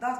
10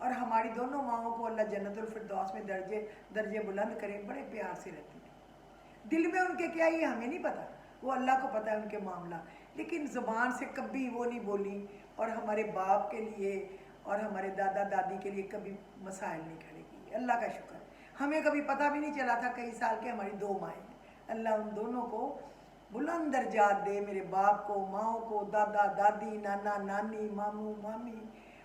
اور ہماری دونوں ماؤں کو اللہ جنت الفردوس میں درجے بلند کرے، بڑے پیار سے رہتی تھی۔ دل میں ان کے کیا یہ ہمیں نہیں پتہ، وہ اللہ کو پتہ ہے ان کے معاملہ، لیکن زبان سے کبھی وہ نہیں بولی، اور ہمارے باپ کے لیے اور ہمارے دادا دادی کے لیے کبھی مسائل نہیں کھڑے کیے۔ اللہ کا شکر، ہمیں کبھی پتہ بھی نہیں چلا تھا کئی سال کے ہماری 2 مائیں ہیں۔ اللہ ان دونوں کو بلند درجات دے، میرے باپ کو، ماؤں کو، دادا دادی، نانا نانی، ماموں مامی،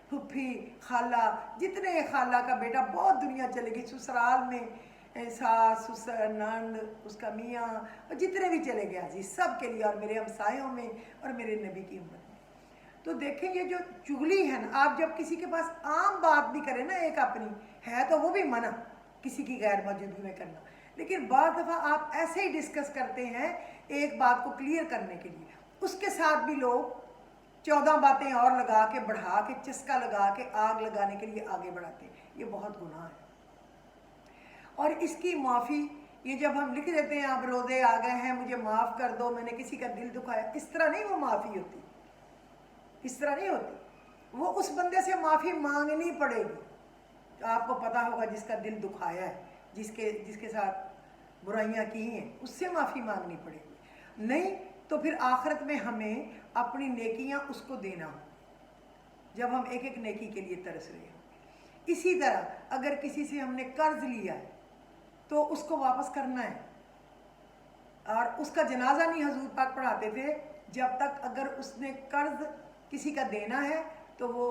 پھپھی، خالہ، جتنے خالہ کا بیٹا بہت دنیا چلے گئی، سسرال میں ساس، سسر، نند، اس کا میاں، اور جتنے بھی چلے گئے عزیز، سب کے لیے، اور میرے ہمسایوں میں اور میرے نبی کی امت میں۔ تو دیکھیں یہ جو چغلی ہے نا، آپ جب کسی کے پاس عام بات بھی کریں نا ایک اپنی ہے تو وہ بھی منع کسی کی غیر موجودگی میں کرنا، لیکن بعض دفعہ آپ ایسے ہی ڈسکس کرتے ہیں ایک بات کو کلیئر کرنے کے لیے، اس کے ساتھ بھی لوگ 14 باتیں اور لگا کے بڑھا کے چسکا لگا کے آگ لگانے کے لیے آگے بڑھاتے ہیں، یہ بہت گناہ ہے۔ اور اس کی معافی یہ جب ہم لکھ دیتے ہیں اب روزے آ گئے ہیں مجھے معاف کر دو، میں نے کسی کا دل دکھایا، اس طرح نہیں وہ معافی ہوتی، اس طرح نہیں ہوتی، وہ اس بندے سے معافی مانگنی پڑے گی۔ آپ کو پتہ ہوگا جس کا دل دکھایا ہے، جس کے ساتھ برائیاں کی ہیں، اس سے معافی مانگنی پڑے گی، نہیں تو پھر آخرت میں ہمیں اپنی نیکیاں اس کو دینا ہو جب ہم ایک ایک نیکی کے لیے ترس رہے ہیں۔ اسی طرح اگر کسی سے ہم نے قرض لیا ہے تو اس کو واپس کرنا ہے، اور اس کا جنازہ نہیں حضور پاک پڑھاتے تھے جب تک اگر اس نے قرض کسی کا دینا ہے تو وہ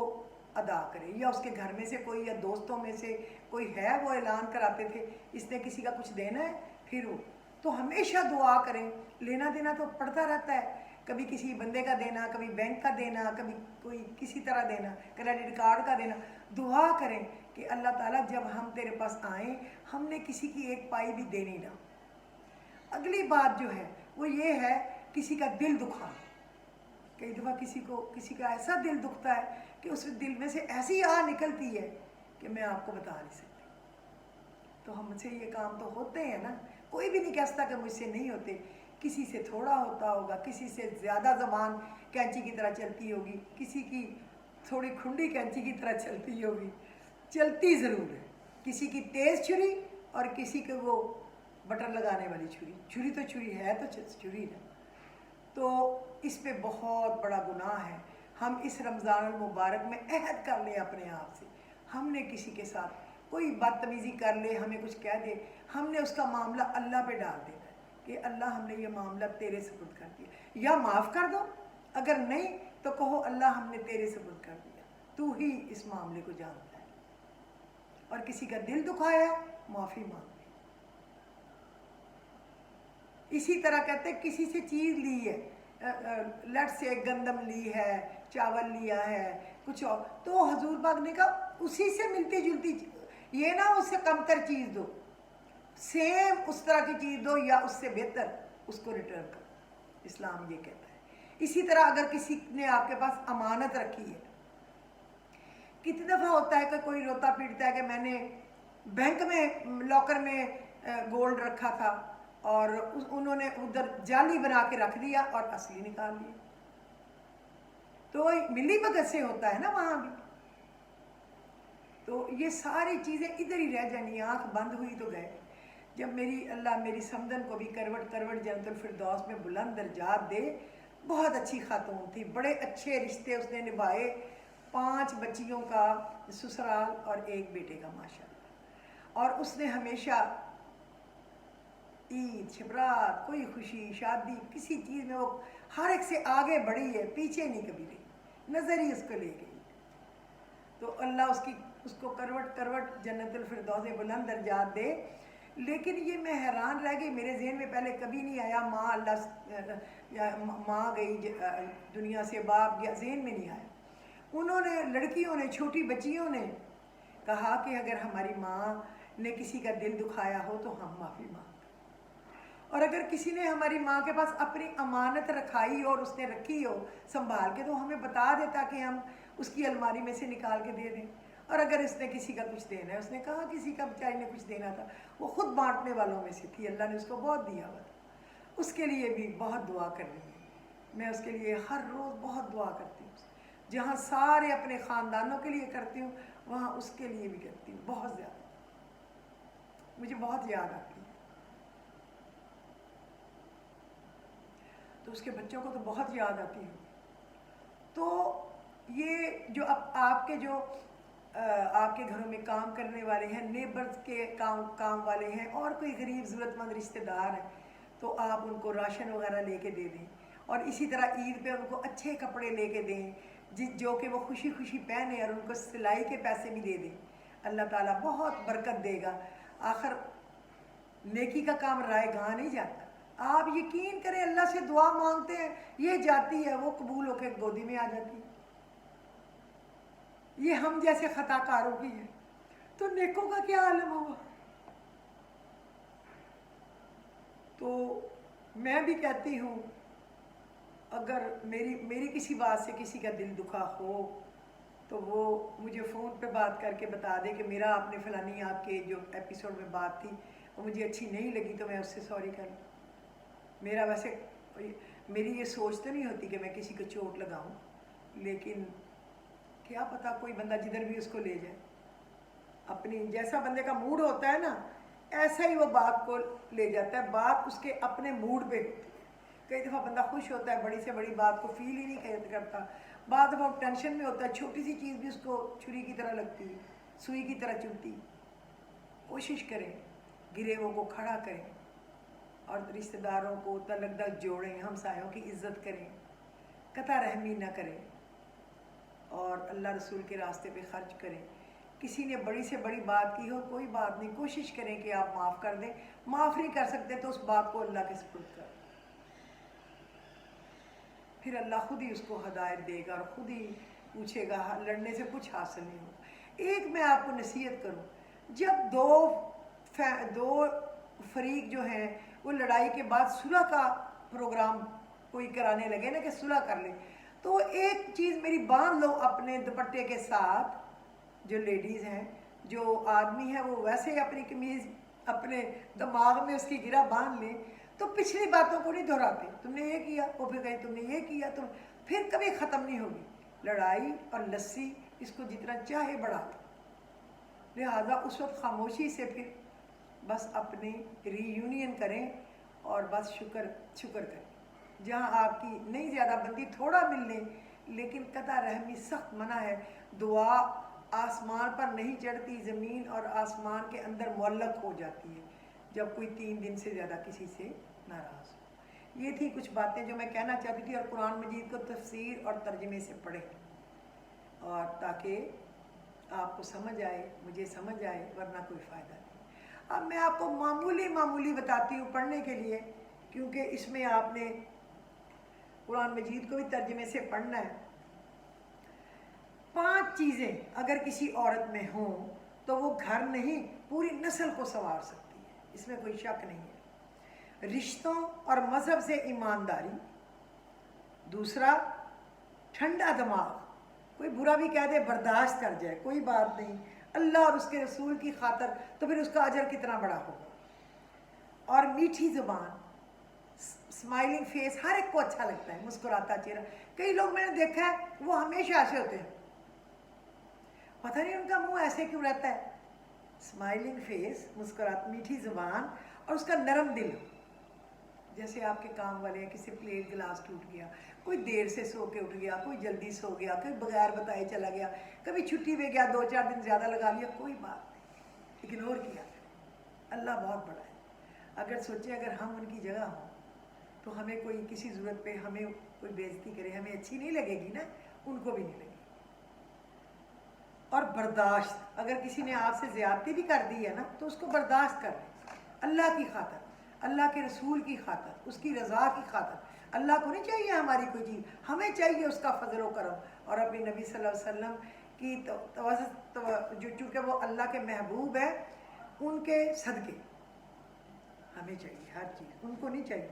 ادا کرے، یا اس کے گھر میں سے کوئی یا دوستوں میں سے کوئی ہے وہ اعلان کراتے تھے اس نے کسی کا کچھ دینا ہے، پھر وہ تو ہمیشہ دعا کریں، لینا دینا تو پڑتا رہتا ہے، کبھی کسی بندے کا دینا، کبھی بینک کا دینا، کبھی کوئی کسی طرح دینا، کریڈٹ کارڈ کا دینا، دعا کریں کہ اللہ تعالیٰ جب ہم تیرے پاس آئیں ہم نے کسی کی ایک پائی بھی دینی نہ۔ اگلی بات جو ہے وہ یہ ہے کسی کا دل دکھا، کئی دفعہ کسی کا ایسا دل دکھتا ہے کہ اس دل میں سے ایسی آہ نکلتی ہے کہ میں آپ کو بتا نہیں سکتی۔ تو ہم سے یہ کام تو ہوتے ہیں نا، کوئی بھی نہیں کہتا کہ مجھ سے نہیں ہوتے، کسی سے تھوڑا ہوتا ہوگا، کسی سے زیادہ زبان کینچی کی طرح چلتی ہوگی، کسی کی تھوڑی کھنڈی کینچی کی طرح چلتی ہوگی، چلتی ضرور ہے، کسی کی تیز چھری اور کسی کے وہ بٹر لگانے والی چھری تو چھری ہے تو چھری ہے۔ تو اس پہ بہت بڑا گناہ ہے۔ ہم اس رمضان المبارک میں عہد کر لیں اپنے آپ سے، ہم نے کسی کے ساتھ کوئی بدتمیزی کر لے، ہمیں کچھ کہہ دے، ہم نے اس کا معاملہ اللہ پہ ڈال دینا ہے کہ اللہ ہم نے یہ معاملہ تیرے سپرد کر دیا، یا معاف کر دو، اگر نہیں تو کہو اللہ ہم نے تیرے سپرد کر دیا، تو ہی اس معاملے کو جانتا ہے، اور کسی کا دل دکھایا معافی مانگ۔ اسی طرح کہتے ہیں کسی سے چیز لی ہے، لٹ سے گندم لی ہے، چاول لیا ہے، کچھ اور، تو حضور پاک نے کہا اسی سے ملتی جلتی یہ نہ اس سے کم تر چیز دو، سیم اس طرح کی چیز دو یا اس سے بہتر اس کو ریٹرن کرو، اسلام یہ کہتا ہے۔ اسی طرح اگر کسی نے آپ کے پاس امانت رکھی ہے، کتنی دفعہ ہوتا ہے کہ کوئی روتا پیٹتا ہے کہ میں نے بینک میں لاکر میں گولڈ رکھا تھا اور انہوں نے ادھر جعلی بنا کے رکھ دیا اور اصلی نکال لیا، تو ملی بھگت سے ہوتا ہے نا وہاں بھی، تو یہ ساری چیزیں ادھر ہی رہ جانی، آنکھ بند ہوئی تو گئے۔ جب اللہ میری سمدن کو بھی کروٹ جنت الفردوس میں بلند درجات دے، بہت اچھی خاتون تھی، بڑے اچھے رشتے اس نے نبھائے، 5 بچیوں کا سسرال اور 1 بیٹے کا ماشاءاللہ، اور اس نے ہمیشہ عید، شبرات، کوئی خوشی، شادی، کسی چیز میں وہ ہر ایک سے آگے بڑھی ہے، پیچھے نہیں کبھی رہی، نظر ہی اس کو لے گئی۔ تو اللہ اس کو کروٹ جنت الفردوس بلند درجات دے۔ لیکن یہ میں حیران رہ گئی، میرے ذہن میں پہلے کبھی نہیں آیا، ماں گئی دنیا سے، باپ گیا، ذہن میں نہیں آیا۔ انہوں نے لڑکیوں نے، چھوٹی بچیوں نے کہا کہ اگر ہماری ماں نے کسی کا دل دکھایا ہو تو ہم معافی مانگیں، اور اگر کسی نے ہماری ماں کے پاس اپنی امانت رکھائی اور اس نے رکھی ہو سنبھال کے تو ہمیں بتا دیتا کہ ہم اس کی الماری میں سے نکال کے دے دیں، اور اگر اس نے کسی کا کچھ دینا ہے، اس نے کہا کسی کا بیچاری نے کچھ دینا تھا، وہ خود بانٹنے والوں میں سے تھی، اللہ نے اس کو بہت دیا ہوا تھا، اس کے لیے بھی بہت دعا کرنی ہے، میں اس کے لیے ہر روز بہت دعا کرتی ہوں، جہاں سارے اپنے خاندانوں کے لیے کرتی ہوں وہاں اس کے لیے بھی کرتی ہوں بہت زیادہ. مجھے بہت یاد آتی ہے. تو اس کے بچوں کو تو بہت یاد آتی ہے. تو یہ جو آپ کے جو آپ کے گھروں میں کام کرنے والے ہیں، نیبرز کے کام والے ہیں، اور کوئی غریب ضرورت مند رشتہ دار ہیں، تو آپ ان کو راشن وغیرہ لے کے دے دیں. اور اسی طرح عید پہ ان کو اچھے کپڑے لے کے دیں جو کہ وہ خوشی خوشی پہنے، اور ان کو سلائی کے پیسے بھی دے دیں. اللہ تعالیٰ بہت برکت دے گا. آخر نیکی کا کام رائے گاہ نہیں جاتا. آپ یقین کریں اللہ سے دعا مانگتے ہیں، یہ جاتی ہے، وہ قبول ہو کے گودی میں آ جاتی ہے. یہ ہم جیسے خطا کاروں کی ہے، تو نیکوں کا کیا عالم ہوگا. تو میں بھی کہتی ہوں اگر میری کسی بات سے کسی کا دل دکھا ہو تو وہ مجھے فون پہ بات کر کے بتا دے کہ میرا آپ نے فلانی آپ کے جو ایپیسوڈ میں بات تھی وہ مجھے اچھی نہیں لگی، تو میں اس سے سوری کر لوں. میرا ویسے میری یہ سوچ تو نہیں ہوتی کہ میں کسی کو چوٹ لگاؤں، لیکن کیا پتہ کوئی بندہ جدھر بھی اس کو لے جائے. اپنی جیسا بندے کا موڈ ہوتا ہے نا ایسا ہی وہ بات کو لے جاتا ہے. بات اس کے اپنے موڈ پہ ہوتی ہے. کئی دفعہ بندہ خوش ہوتا ہے، بڑی سے بڑی بات کو فیل ہی نہیں کرتا. بعد دفعہ وہ ٹینشن میں ہوتا ہے، چھوٹی سی چیز بھی اس کو چھری کی طرح لگتی ہے، سوئی کی طرح چبھتی. کوشش کریں گریووں کو کھڑا کریں اور رشتہ داروں کو تلق جوڑیں، ہمسایوں کی عزت کریں، قطع رحمی نہ کریں، اور اللہ رسول کے راستے پہ خرچ کریں. کسی نے بڑی سے بڑی بات کی ہو کوئی بات نہیں، کوشش کریں کہ آپ معاف کر دیں. معاف نہیں کر سکتے تو اس بات کو اللہ کے سپرد کر دیں، پھر اللہ خود ہی اس کو ہدایت دے گا اور خود ہی پوچھے گا. لڑنے سے کچھ حاصل نہیں ہوگا. ایک میں آپ کو نصیحت کروں، جب دو فریق جو ہیں وہ لڑائی کے بعد صلح کا پروگرام کوئی کرانے لگے نا کہ صلح کر لیں، تو ایک چیز میری باندھ لو اپنے دوپٹے کے ساتھ. جو لیڈیز ہیں، جو آدمی ہیں وہ ویسے اپنی قمیض اپنے دماغ میں اس کی گرہ باندھ لیں تو پچھلی باتوں کو نہیں دہراتے. تم نے یہ کیا، وہ پھر کہیں تم نے یہ کیا، پھر کبھی ختم نہیں ہوگی. لڑائی اور لسی اس کو جتنا چاہے بڑھا دو. لہٰذا اس وقت خاموشی سے پھر بس اپنی ری یونین کریں اور بس شکر کریں. جہاں آپ کی نہیں زیادہ بندی تھوڑا مل لیں، لیکن قطع رحمی سخت منع ہے. دعا آسمان پر نہیں چڑھتی، زمین اور آسمان کے اندر معلق ہو جاتی ہے جب کوئی 3 دن سے زیادہ کسی سے ناراض ہو. یہ تھی کچھ باتیں جو میں کہنا چاہتی تھی. اور قرآن مجید کو تفسیر اور ترجمے سے پڑھیں، اور تاکہ آپ کو سمجھ آئے، مجھے سمجھ آئے، ورنہ کوئی فائدہ نہیں. اب میں آپ کو معمولی بتاتی ہوں پڑھنے کے لیے، کیونکہ اس میں آپ نے قرآن مجید کو بھی ترجمے سے پڑھنا ہے. 5 چیزیں اگر کسی عورت میں ہوں تو وہ گھر نہیں پوری نسل کو سنوار سکتی ہے، اس میں کوئی شک نہیں ہے. رشتوں اور مذہب سے ایمانداری. دوسرا، ٹھنڈا دماغ، کوئی برا بھی کہہ دے برداشت کر جائے، کوئی بات نہیں، اللہ اور اس کے رسول کی خاطر تو پھر اس کا اجر کتنا بڑا ہوگا. اور میٹھی زبان، اسمائلنگ فیس، ہر ایک کو اچھا لگتا ہے مسکراتا چہرہ. کئی لوگ میں نے دیکھا ہے وہ ہمیشہ ایسے ہوتے ہیں، پتہ نہیں ان کا منہ ایسے کیوں رہتا ہے. اسمائلنگ فیس، میٹھی زبان، اور اس کا نرم دل. جیسے آپ کے کام والے ہیں، کسی پلیٹ گلاس ٹوٹ گیا، کوئی دیر سے سو کے اٹھ گیا، کوئی جلدی سو گیا، کوئی بغیر بتائے چلا گیا، کبھی چھٹی پہ گیا 2-4 دن زیادہ لگا لیا، کوئی بات نہیں، اگنور کیا. اللہ بہت بڑا ہے. اگر سوچیں اگر ہم ان کی جگہ ہوں تو ہمیں کوئی کسی ضرورت پہ ہمیں کوئی بےزتی کرے، ہمیں اچھی نہیں لگے گی نا، ان کو بھی نہیں لگے گی. اور برداشت، اگر کسی نے آپ سے زیادتی بھی کر دی ہے نا تو اس کو برداشت کر لیں، اللہ کی خاطر، اللہ کے رسول کی خاطر، اس کی رضا کی خاطر. اللہ کو نہیں چاہیے ہماری کوئی چیز، ہمیں چاہیے اس کا فضل و کرم اور اپنے نبی صلی اللہ علیہ وسلم کی جو چونکہ وہ اللہ کے محبوب ہیں ان کے صدقے ہمیں چاہیے ہر چیز، ان کو نہیں چاہیے.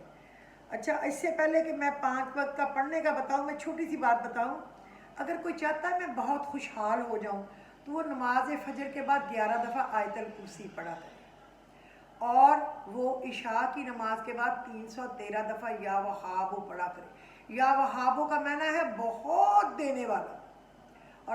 اچھا، اس سے پہلے کہ میں 5 وقت کا پڑھنے کا بتاؤں، میں چھوٹی سی بات بتاؤں. اگر کوئی چاہتا ہے میں بہت خوشحال ہو جاؤں تو وہ نماز فجر کے بعد 11 دفعہ آیت الکرسی پڑھا کرے، اور وہ عشاء کی نماز کے بعد 313 دفعہ یا وہابو پڑھا کرے. یا وہابو کا معنی ہے بہت دینے والا.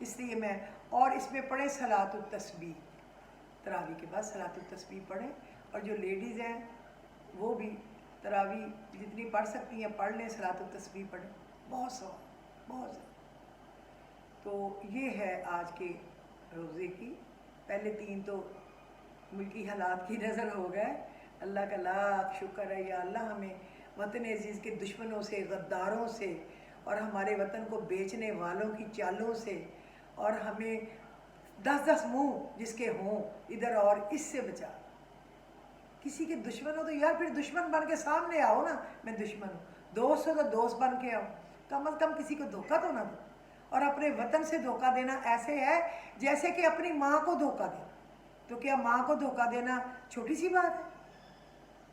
اس لیے میں اور اس میں پڑھیں صلاۃ التسبیح، تراویح کے بعد صلاۃ التسبیح پڑھیں، اور جو لیڈیز ہیں وہ بھی تراویح جتنی پڑھ سکتی ہیں پڑھ لیں، صلاۃ التسبیح پڑھیں، بہت ثواب، بہت زیادہ۔ تو یہ ہے آج کے روزے کی، پہلے 3 تو ملکی حالات کی نظر ہو گئے۔ اللہ کا لاکھ شکر ہے، یا اللہ ہمیں وطن عزیز کے دشمنوں سے، غداروں سے، اور ہمارے وطن کو بیچنے والوں کی چالوں سے، اور ہمیں 10 منہ جس کے ہوں ادھر اور اس سے بچا۔ کسی کے دشمن ہو تو یار پھر دشمن بن کے سامنے آؤ نا، میں دشمن ہوں، دوست ہو تو دوست بن کے آؤ، کم از کم کسی کو دھوکہ تو نہ دو۔ اور اپنے وطن سے دھوکہ دینا ایسے ہے جیسے کہ اپنی ماں کو دھوکہ دے، تو کیا ماں کو دھوکہ دینا چھوٹی سی بات ہے؟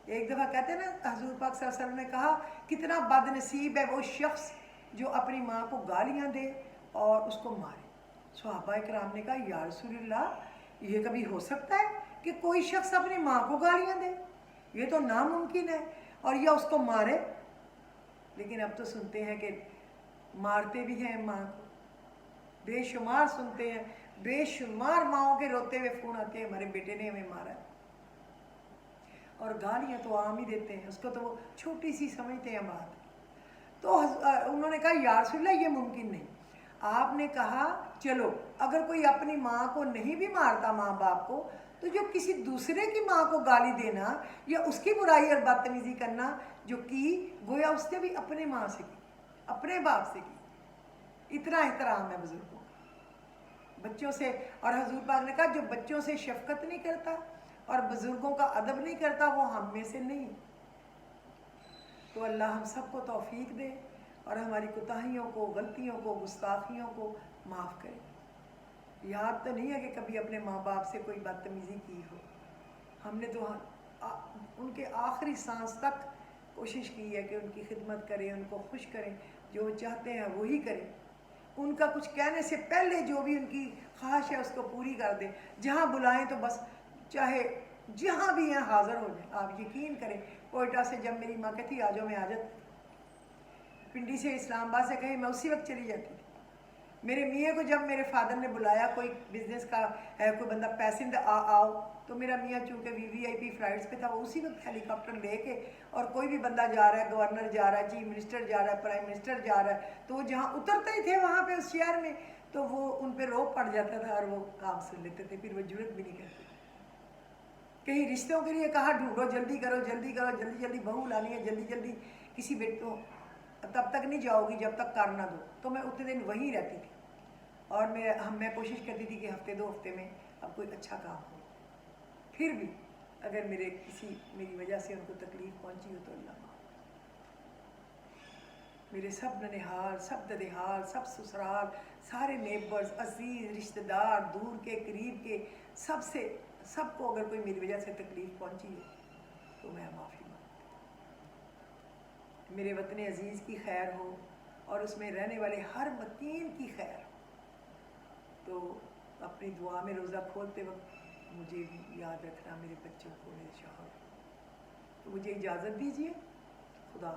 ایک دفعہ کہتے ہیں نا، حضور پاک صلی اللہ علیہ وسلم نے کہا کتنا بد نصیب ہے وہ شخص جو اپنی ماں کو گالیاں دے اور اس کو مارے۔ صحابہ کرام نے کہا یا رسول اللہ، یہ کبھی ہو سکتا ہے کہ کوئی شخص اپنی ماں کو گالیاں دے؟ یہ تو ناممکن ہے، اور یا اس کو مارے۔ لیکن اب تو سنتے ہیں کہ مارتے بھی ہیں ماں کو، بے شمار سنتے ہیں، بے شمار ماؤں کے روتے ہوئے فون آتے ہیں ہمارے بیٹے نے ہمیں مارا ہے، اور گالیاں تو عام ہی دیتے ہیں، اس کو تو وہ چھوٹی سی سمجھتے ہیں بات۔ تو انہوں نے کہا یا رسول اللہ یہ ممکن نہیں۔ آپ نے کہا چلو اگر کوئی اپنی ماں کو نہیں بھی مارتا، ماں باپ کو، تو جو کسی دوسرے کی ماں کو گالی دینا یا اس کی برائی اور بدتمیزی کرنا جو کی، گویا اس نے بھی اپنے ماں سے کی، اپنے باپ سے کی۔ اتنا احترام ہے بزرگوں کا، بچوں سے۔ اور حضور پاک نے کہا جو بچوں سے شفقت نہیں کرتا اور بزرگوں کا ادب نہیں کرتا وہ ہم میں سے نہیں۔ تو اللہ ہم سب کو توفیق دے اور ہماری کوتاہیوں کو، غلطیوں کو، گستاخیوں کو معاف کرے۔ یاد تو نہیں ہے کہ کبھی اپنے ماں باپ سے کوئی بدتمیزی کی ہو، ہم نے تو ان کے آخری سانس تک کوشش کی ہے کہ ان کی خدمت کریں، ان کو خوش کریں، جو چاہتے ہیں وہی کریں، ان کا کچھ کہنے سے پہلے جو بھی ان کی خواہش ہے اس کو پوری کر دیں، جہاں بلائیں تو بس چاہے جہاں بھی ہیں حاضر ہو جائیں۔ آپ یقین کریں کوئٹہ سے جب میری ماں کہتی آ جاؤ میں آ جاتی، پنڈی سے اسلام آباد سے کہیں میں اسی وقت چلی جاتی تھی۔ میرے میاں کو جب میرے فادر نے بلایا کوئی بزنس کا ہے، کوئی بندہ پیسنجر آؤ، تو میرا میاں چونکہ VVIP فلائٹس پہ تھا، وہ اسی وقت ہیلی کاپٹر لے کے، اور کوئی بھی بندہ جا رہا ہے، گورنر جا رہا ہے، چیف منسٹر جا رہا ہے، پرائم منسٹر جا رہا ہے، تو وہ جہاں اترتے ہی تھے وہاں پہ اس شہر میں تو وہ ان پہ روپ پڑ جاتا تھا اور وہ کام سن لیتے تھے، پھر وہ جرت بھی نہیں کرتے۔ کہیں رشتوں کے لیے کہا ڈھونڈو، جلدی کرو جلدی کرو، جلدی جلدی بہو لانی ہے، جلدی جلدی کسی بیٹوں، تب تک نہیں جاؤ گی جب تک کر نہ دو، تو میں اتنے دن وہیں رہتی تھی، اور میں کوشش کرتی تھی کہ ہفتے 2 ہفتے میں اب کوئی اچھا کام ہو۔ پھر بھی اگر میری وجہ سے ان کو تکلیف پہنچی ہو تو اللہ معاف۔ میرے سب ننہال، سب ددہال، سب سسرال، سارے نیبرز، عزیز رشتہ دار، دور کے قریب کے، سب کو اگر کوئی میری وجہ سے تکلیف پہنچی ہے تو میں معافی مانگتی ہوں۔ میرے وطن عزیز کی خیر ہو اور اس میں رہنے والے ہر مکین کی خیر۔ تو اپنی دعا میں روزہ کھولتے وقت مجھے بھی یاد رکھنا، میرے بچوں کو، میرے شوہر کو۔ تو مجھے اجازت دیجیے، خدا